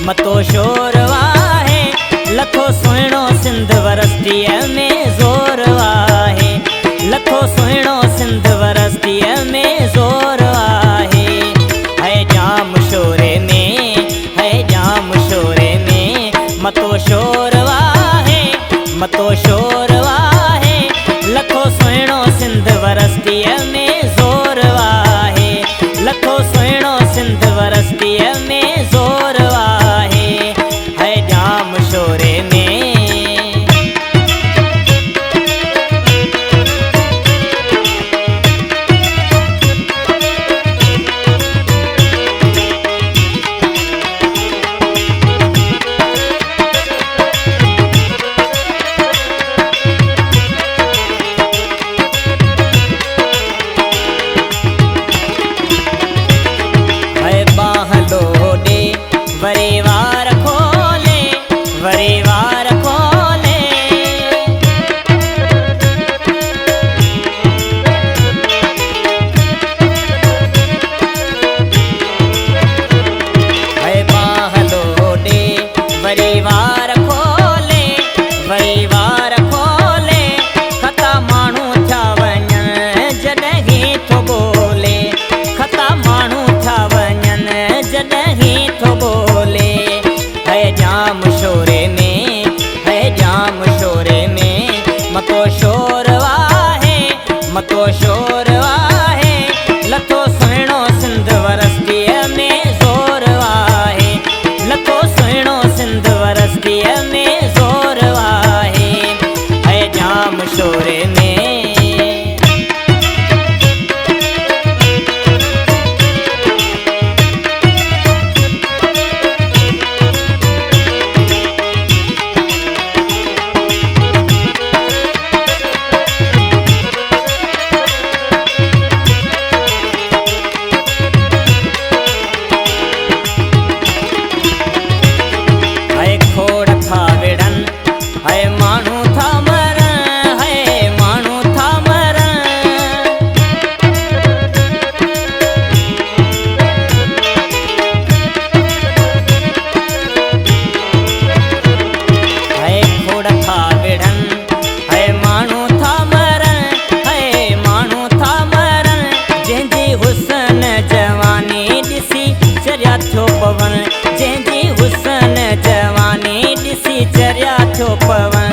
मतो शोर वाहे, लखो सुहिणो सिंध वरसतीअ में ज़ोर वाहे, लखो सुहिणो सिंध वरसतीअ में ज़ोर वाहे। है जाम शोरे में, है जाम शोरे में, मतो शोर वाहे, मतो शोर वाहे, लखो सुहिणो सिंध वरसतीअ में ज़ोर वाहे, लखो सुहिणो सिंध वरसतीअ में ज़ोर वाहे। है जाम शोरे में। वरे वार खोले, वरे वार खोले, है बाह लोडे, वरे वार खोले, वरे वार खोले, खता माण्हू था वञनि जॾहिं थो बोले, खता माण्हू था वञनि जॾहिं थो बोले। है जाम शोरे में, है जाम शोरे में, मतो शोर वाहे, मतो शोर वाहे, लखो सुहिणो सिंध वरसतीअ में ज़ोर वाहे, लखो सुहिणो सिंध वरसतीअ में ज़ोर वाहे। है जाम शोरे में। खोड़ था विढ़न, है माण्हू था मरण, है माण्हू था मरण, है खोड़ था विढ़न, है माण्हू था मरण, है माण्हू था मरण, जंहिंजी हुसन जवानी ॾिसी चरिया थियो पवन, जंहिंजी हुसन जवानी ॾिसी चरिया थियो पवन।